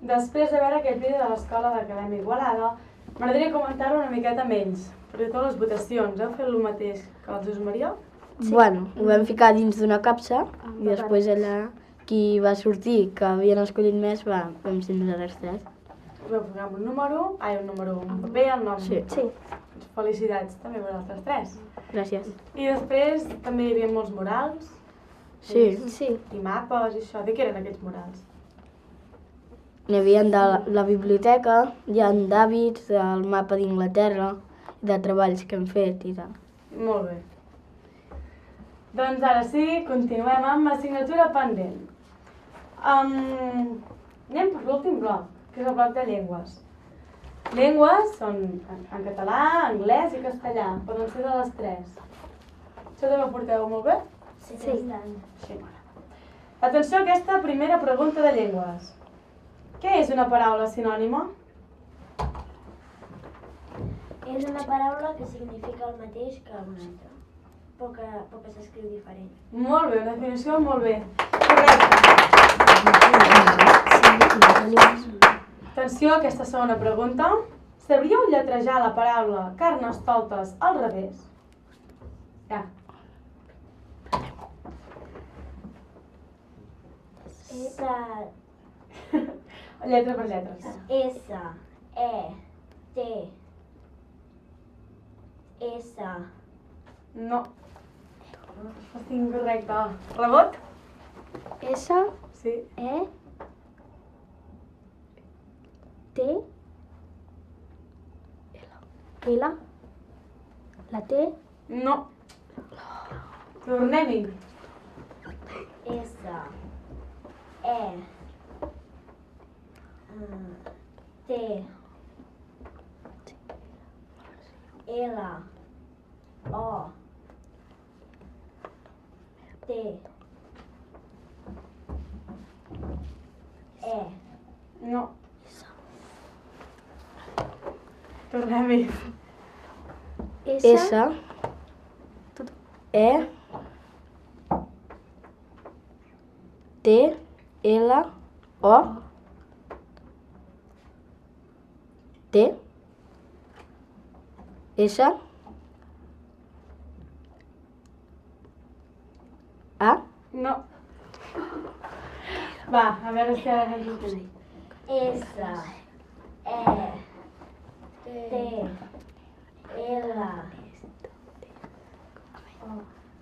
després de veure aquest vídeo de l'Escola d'Acadèmia Igualada, m'agradaria comentar-ho una miqueta amb ells, perquè totes les votacions heu fet el mateix que el Jesús Maria? Bueno, ho vam ficar dins d'una capsa i després allà qui va sortir, que havien escollit més, vam ser nosaltres tres. Vau posar un número, un paper, el nom. Sí. Felicitats també per altres tres. Gràcies. I després també hi havia molts murals. Sí. I mapes i això. De què eren aquests murals? N'hi havia de la biblioteca, hi ha d'hàbits, del mapa d'Inglaterra, de treballs que hem fet i tal. Molt bé. Doncs ara sí, continuem amb assignatura pendent. Anem per l'últim bloc, que és el bloc de llengües. Llengües són en català, anglès i castellà, poden ser de les tres. Això també ho porteu molt bé? Sí. Sí, m'agrada. Atenció a aquesta primera pregunta de llengües. Què és una paraula sinònima? És una paraula que significa el mateix que una altra, però que s'escriu diferent. Molt bé, una definició molt bé. Correcte. Atenció a aquesta segona pregunta. Sabríeu lletrejar la paraula carnestoltes al revés? Ja. Lletra per lletres. S, E, T, S. No. Resposta incorrecta. Rebot? S, Sí. E, T, L, la T, No. Tornem-hi. S, E, T, L, O, T, E. No. Tornem-hi. S, E, T, L, O, T, S, A. No. Va, a veure si ara anem junts. S, E, T, L,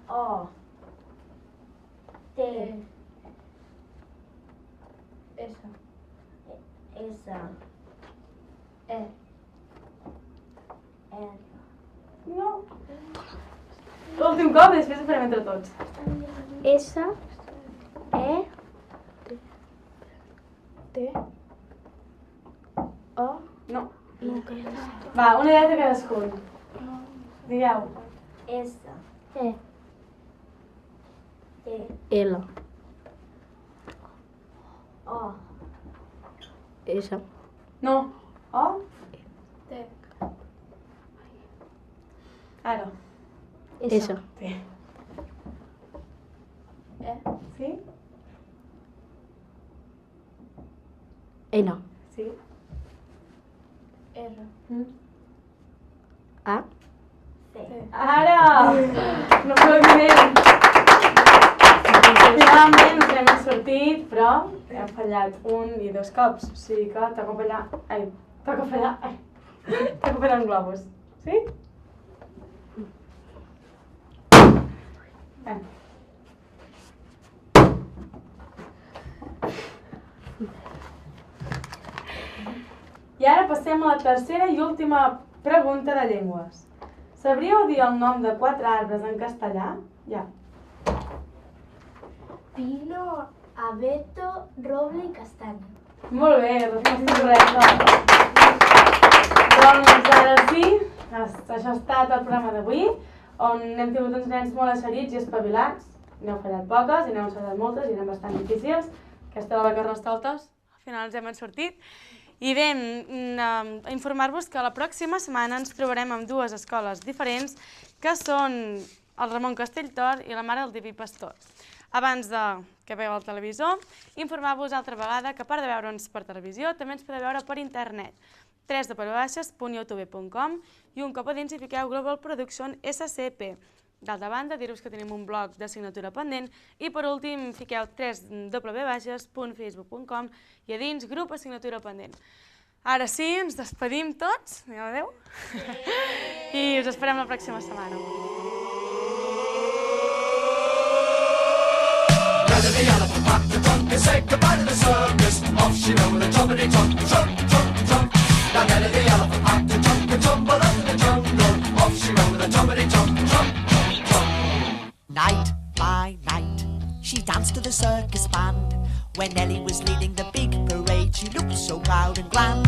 O, T, S, E, R. No. L'últim cop i després ho farem entre tots. S, E, T, O. No. Va, una lletra cadascun. Digueu. S, E, T, L, O, S, No. O? T, Ara. S, Sí. E, Sí? N, Sí. R, A. C. Ara! No podem dir. Finalment ens hem sortit, però hem fallat un i dos cops. O sigui que toca fallar... Toca fallar un globus. Sí? Bé. I ara passem a la tercera i última pregunta de llengües. Sabríeu dir el nom de 4 arbres en castellà? Ja. Pino, abeto, roble i castany. Molt bé, resposta correcta. Doncs ara sí, això ha estat el programa d'avui, on hem tingut uns nens molt eixerits i espavilats. N'heu fallat poques i n'heu encertat moltes i eren bastant difícils. Aquesta de la Carnestoltes, al final ens hem sortit. I bé, informar-vos que la pròxima setmana ens trobarem amb 2 escoles diferents que són el Ramon Castelltor i la mare del Diví Pastor. Abans que veieu el televisor, informar-vos altra vegada que a part de veure'ns per televisió, també ens podeu veure per internet, www.youtube.com, i un cop a dins hi fiqueu Global Production SCP. D'altra banda, dir-vos que tenim un blog d'assignatura pendent i per últim fiqueu www.facebook.com i a dins grup assignatura pendent. Ara sí, ens despedim tots, adeu, i us esperem la pròxima setmana. The elephant packed the trunk and said goodbye to the circus. Off she went with a jumpity trunk, trunk, trunk, trunk. Now get the elephant packed the trunk and tumbled up in the jungle. Off she went with a jumpity trunk, trunk, trunk, trunk. Night by night, she danced to the circus band. When Nellie was leading the big parade, she looked so proud and grand.